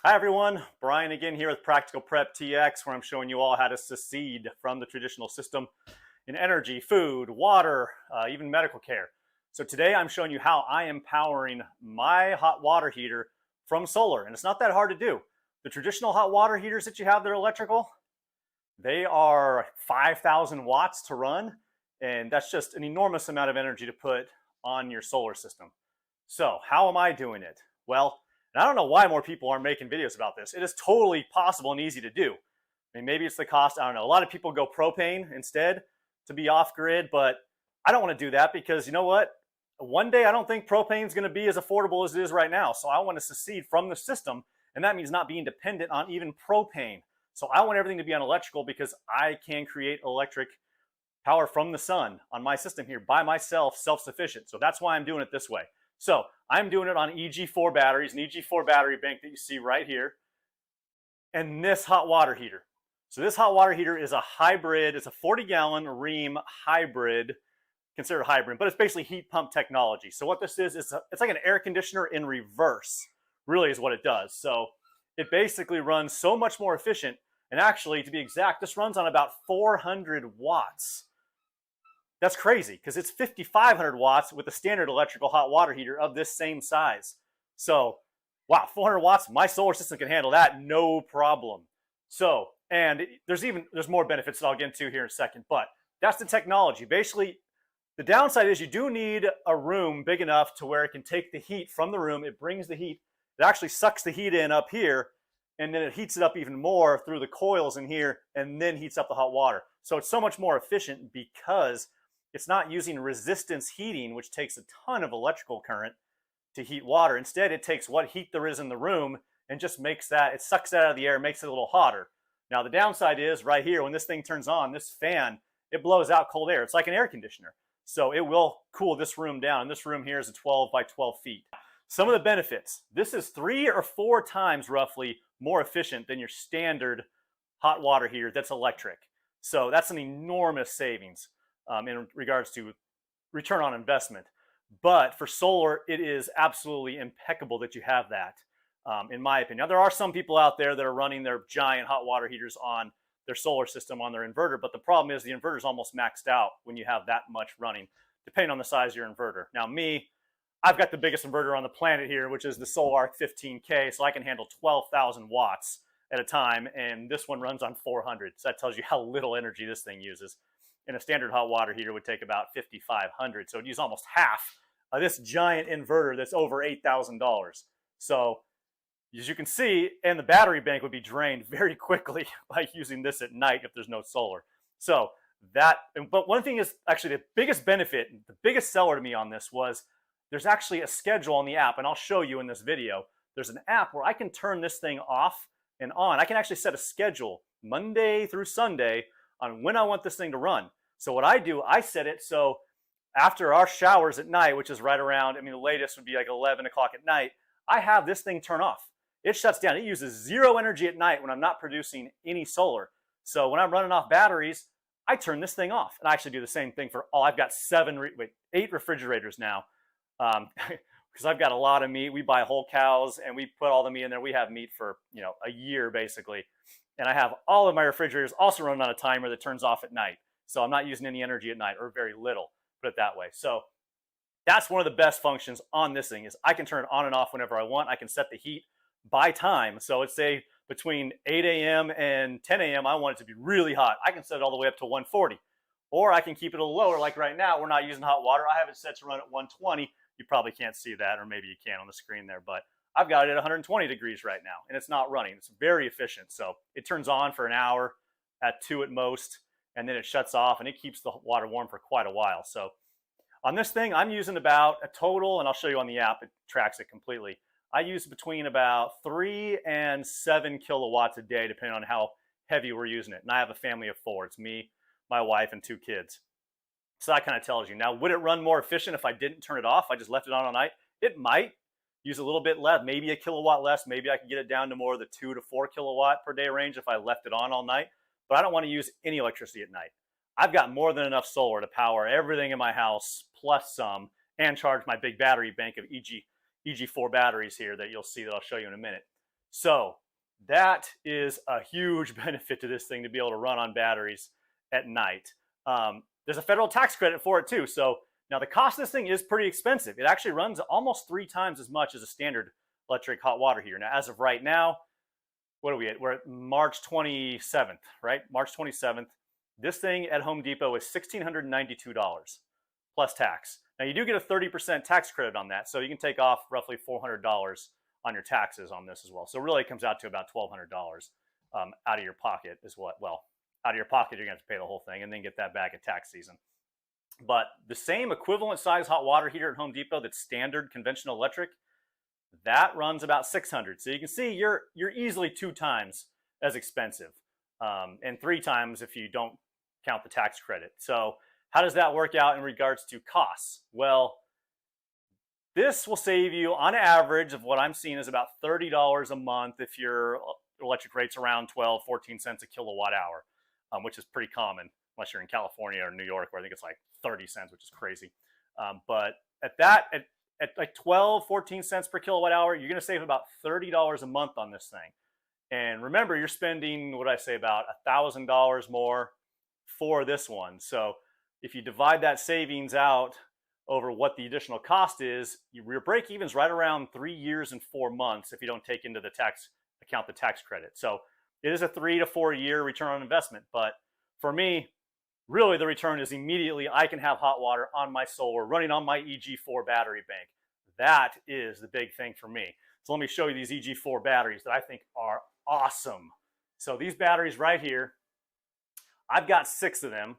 Hi everyone, Brian again here with Practical Prep TX, where I'm showing you all how to secede from the traditional system in energy, food, water, even medical care. So today I'm showing you how I am powering my hot water heater from solar, and it's not that hard to do. The traditional hot water heaters that you have that are electrical, they are 5,000 watts to run, and that's just an enormous amount of energy to put on your solar system. So how am I doing it? Well, and I don't know why more people aren't making videos about this. It is totally possible and easy to do. I mean, maybe it's the cost. I don't know. A lot of people go propane instead to be off grid, but I don't want to do that because you know what? One day I don't think propane is going to be as affordable as it is right now. So I want to secede from the system, and that means not being dependent on even propane. So I want everything to be on electrical because I can create electric power from the sun on my system here by myself, self-sufficient. So that's why I'm doing it this way. So I'm doing it on EG4 batteries, an EG4 battery bank that you see right here, and this hot water heater. So this hot water heater is a hybrid. It's a 40-gallon Rheem hybrid, considered hybrid, but it's basically heat pump technology. So what this is it's like an air conditioner in reverse, really is what it does. So it basically runs so much more efficient, and actually, to be exact, this runs on about 400 watts. That's crazy because it's 5,500 watts with a standard electrical hot water heater of this same size. So, wow, 400 watts, my solar system can handle that, no problem. So, and there's more benefits that I'll get into here in a second, but that's the technology. Basically, the downside is you do need a room big enough to where it can take the heat from the room. It brings the heat, it actually sucks the heat in up here, and then it heats it up even more through the coils in here, and then heats up the hot water. So it's so much more efficient because it's not using resistance heating, which takes a ton of electrical current to heat water. Instead, it takes what heat there is in the room and just makes that, it sucks that out of the air, makes it a little hotter. Now, the downside is right here, when this thing turns on, this fan, it blows out cold air. It's like an air conditioner. So it will cool this room down. And this room here is a 12 by 12 feet. Some of the benefits. This is 3 or 4 times roughly more efficient than your standard hot water heater that's electric. So that's an enormous savings. In regards to return on investment. But for solar, it is absolutely impeccable that you have that, in my opinion. Now, there are some people out there that are running their giant hot water heaters on their solar system on their inverter, but the problem is the inverter is almost maxed out when you have that much running, depending on the size of your inverter. Now, I've got the biggest inverter on the planet here, which is the Sol-Ark 15K, so I can handle 12,000 watts at a time, and this one runs on 400, so that tells you how little energy this thing uses. And a standard hot water heater would take about 5,500. So it'd use almost half of this giant inverter that's over $8,000. So as you can see, and the battery bank would be drained very quickly by using this at night if there's no solar. So but one thing is actually the biggest benefit, the biggest seller to me on this was there's actually a schedule on the app, and I'll show you in this video. There's an app where I can turn this thing off and on. I can actually set a schedule Monday through Sunday on when I want this thing to run. So what I do, I set it so after our showers at night, which is right around, the latest would be like 11 o'clock at night, I have this thing turn off. It shuts down. It uses zero energy at night when I'm not producing any solar. So when I'm running off batteries, I turn this thing off. And I actually do the same thing for all. I've got 8 refrigerators now because I've got a lot of meat. We buy whole cows and we put all the meat in there. We have meat for a year basically. And I have all of my refrigerators also running on a timer that turns off at night. So I'm not using any energy at night, or very little, put it that way. So that's one of the best functions on this thing is I can turn it on and off whenever I want. I can set the heat by time. So let's say between 8 a.m. and 10 a.m. I want it to be really hot. I can set it all the way up to 140. Or I can keep it a little lower, like right now, we're not using hot water. I have it set to run at 120. You probably can't see that, or maybe you can on the screen there, but I've got it at 120 degrees right now, and it's not running. It's very efficient. So it turns on for an hour at 2 at most, and then it shuts off, and it keeps the water warm for quite a while. So on this thing, I'm using about a total, and I'll show you on the app, it tracks it completely. I use between about 3 and 7 kilowatts a day, depending on how heavy we're using it. And I have a family of 4. It's me, my wife, and 2 kids. So that kind of tells you. Now, would it run more efficient if I didn't turn it off? I just left it on all night? It might. Use a little bit less, maybe a kilowatt less. Maybe I can get it down to more of the 2 to 4 kilowatt per day range if I left it on all night. But I don't want to use any electricity at night. I've got more than enough solar to power everything in my house plus some, and charge my big battery bank of EG4 batteries here that you'll see that I'll show you in a minute. So that is a huge benefit to this thing, to be able to run on batteries at night. There's a federal tax credit for it too. So now the cost of this thing is pretty expensive. It actually runs almost 3 times as much as a standard electric hot water heater. Now, as of right now, what are we at? We're at March 27th, right? March 27th. This thing at Home Depot is $1,692 plus tax. Now, you do get a 30% tax credit on that, so you can take off roughly $400 on your taxes on this as well. So really, it comes out to about $1,200 out of your pocket is what, well, out of your pocket, you're going to have to pay the whole thing and then get that back at tax season. But the same equivalent size hot water heater at Home Depot that's standard conventional electric, that runs about $600. So you can see you're easily 2 times as expensive, and 3 times if you don't count the tax credit. So how does that work out in regards to costs? Well, this will save you on average of what I'm seeing is about $30 a month if your electric rate's around 12, 14 cents a kilowatt hour, which is pretty common unless you're in California or New York, where I think it's like 30 cents, which is crazy. But at like 12, 14 cents per kilowatt hour, you're going to save about $30 a month on this thing. And remember, you're spending, what did I say, about $1,000 more for this one. So if you divide that savings out over what the additional cost is, your break even is right around 3 years and 4 months if you don't take into the account the tax credit. So it is a 3 to 4 year return on investment. But for me, really the return is immediately I can have hot water on my solar running on my EG4 battery bank. That is the big thing for me. So let me show you these EG4 batteries that I think are awesome. So these batteries right here, I've got 6 of them.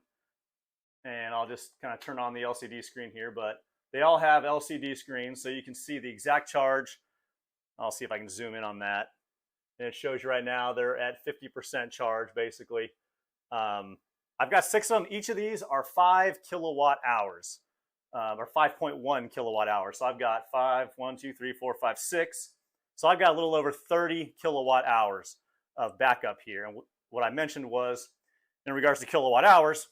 And I'll just kind of turn on the LCD screen here, but they all have LCD screens, so you can see the exact charge. I'll see if I can zoom in on that. And it shows you right now they're at 50% charge, basically. I've got 6 of them. Each of these are 5 kilowatt hours, or 5.1 kilowatt hours. So I've got 1, 2, 3, 4, 5, 6. So I've got a little over 30 kilowatt hours of backup here. And what I mentioned was, in regards to kilowatt hours,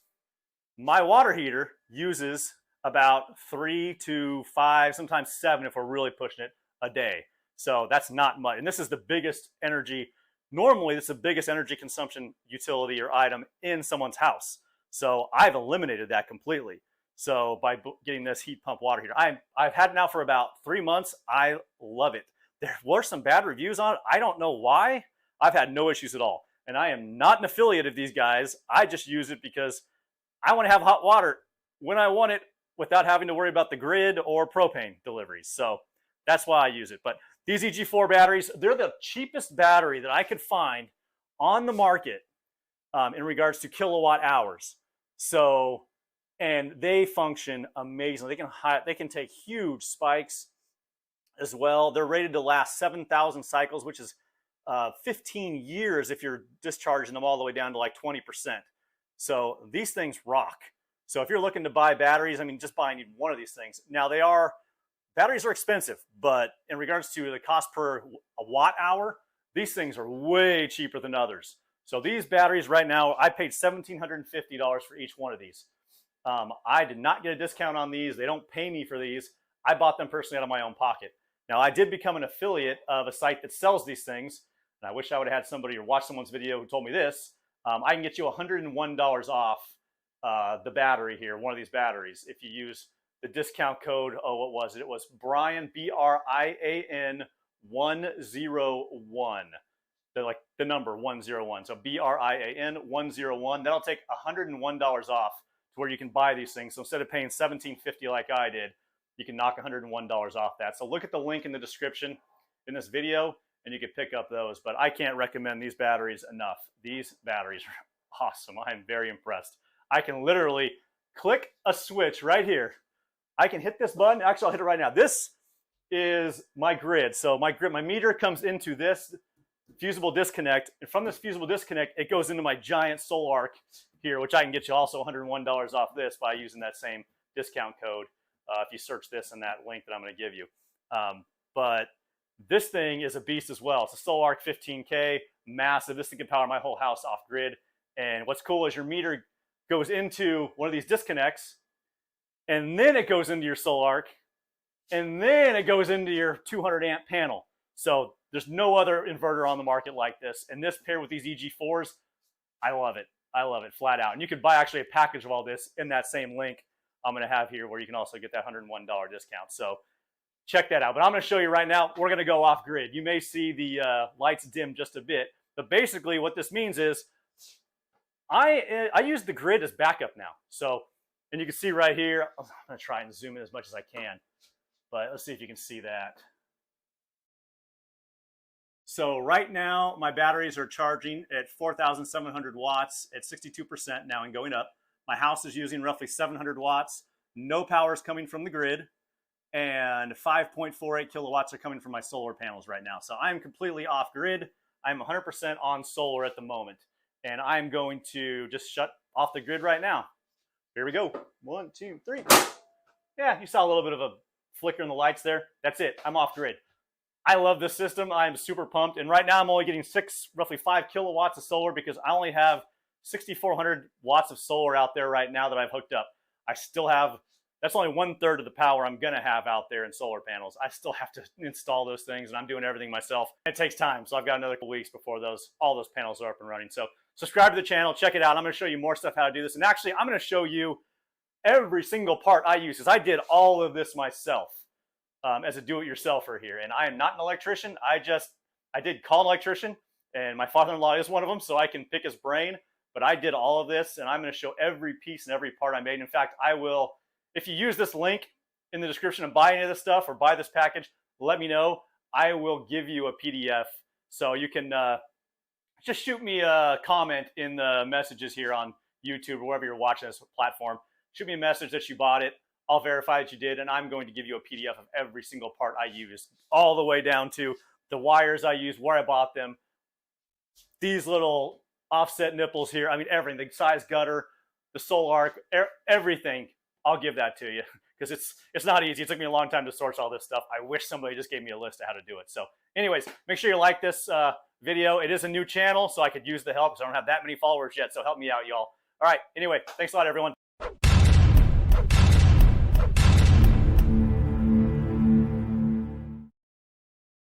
my water heater uses about 3 to 5, sometimes 7 if we're really pushing it, a day. So that's not much. And this is the biggest energy, normally this is the biggest energy consumption utility or item in someone's house. So I've eliminated that completely. So by getting this heat pump water heater, I've had it now for about 3 months. I love it. There were some bad reviews on it. I don't know why. I've had no issues at all. And I am not an affiliate of these guys. I just use it because I want to have hot water when I want it without having to worry about the grid or propane deliveries. So that's why I use it. But these EG4 batteries, they're the cheapest battery that I could find on the market in regards to kilowatt hours. So, and they function amazingly. They can take huge spikes as well. They're rated to last 7,000 cycles, which is 15 years if you're discharging them all the way down to like 20%. So these things rock. So if you're looking to buy batteries, I mean, just buying one of these things. Now batteries are expensive, but in regards to the cost per a watt hour, these things are way cheaper than others. So these batteries right now, I paid $1,750 for each one of these. I did not get a discount on these. They don't pay me for these. I bought them personally out of my own pocket. Now I did become an affiliate of a site that sells these things. And I wish I would have had somebody or watched someone's video who told me this. I can get you $101 off the battery here, one of these batteries, if you use the discount code. Oh, what was it? It was Brian, BRIAN 101. Like the number 101. So BRIAN 101. That'll take $101 off to where you can buy these things. So instead of paying $17.50 like I did, you can knock $101 off that. So look at the link in the description in this video, and you can pick up those. But I can't recommend these batteries enough. These batteries are awesome. I am very impressed. I can literally click a switch right here. I can hit this button. Actually, I'll hit it right now. This is my grid. So my meter comes into this fusible disconnect. And from this fusible disconnect, it goes into my giant Sol-Ark here, which I can get you also $101 off this by using that same discount code if you search this in that link that I'm going to give you. But this thing is a beast as well. It's a Sol-Ark 15K, massive. This thing can power my whole house off grid. And what's cool is your meter goes into one of these disconnects, and then it goes into your Sol-Ark, and then it goes into your 200 amp panel. So There's no other inverter on the market like this. And this paired with these EG4s, I love it. I love it flat out. And you can buy actually a package of all this in that same link I'm going to have here, where you can also get that $101 discount. So check that out. But I'm going to show you right now, we're going to go off grid. You may see the lights dim just a bit, but basically what this means is I use the grid as backup now. So, and you can see right here, I'm going to try and zoom in as much as I can, but let's see if you can see that. So right now, my batteries are charging at 4,700 watts at 62% now and going up. My house is using roughly 700 watts. No power is coming from the grid, and 5.48 kilowatts are coming from my solar panels right now. So I'm completely off grid. I'm 100% on solar at the moment, and I'm going to just shut off the grid right now. Here we go. 1, 2, 3. Yeah, you saw a little bit of a flicker in the lights there. That's it. I'm off grid. I love this system. I'm super pumped. And right now I'm only getting roughly 5 kilowatts of solar because I only have 6,400 watts of solar out there right now that I've hooked up. I still have, that's only 1/3 of the power I'm going to have out there in solar panels. I still have to install those things, and I'm doing everything myself. It takes time, so I've got another couple weeks before all those panels are up and running. So subscribe to the channel, check it out. I'm going to show you more stuff how to do this. And actually, I'm going to show you every single part I use, because I did all of this myself. As a do-it-yourselfer here, and I am not an electrician. I did call an electrician, and my father-in-law is one of them, so I can pick his brain. But I did all of this, and I'm going to show every piece and every part I made. In fact, I will, if you use this link in the description and buy any of this stuff or buy this package, let me know. I will give you a PDF, so you can just shoot me a comment in the messages here on YouTube or wherever you're watching this platform. Shoot me a message that you bought it. I'll verify that you did, and I'm going to give you a PDF of every single part I use, all the way down to the wires I use, where I bought them, these little offset nipples here. I mean, everything, the size gutter, the Sol-Ark, everything. I'll give that to you because it's not easy. It took me a long time to source all this stuff. I wish somebody just gave me a list of how to do it. So anyways, make sure you like this video. It is a new channel, so I could use the help because I don't have that many followers yet. So help me out, y'all. All right. Anyway, thanks a lot, everyone.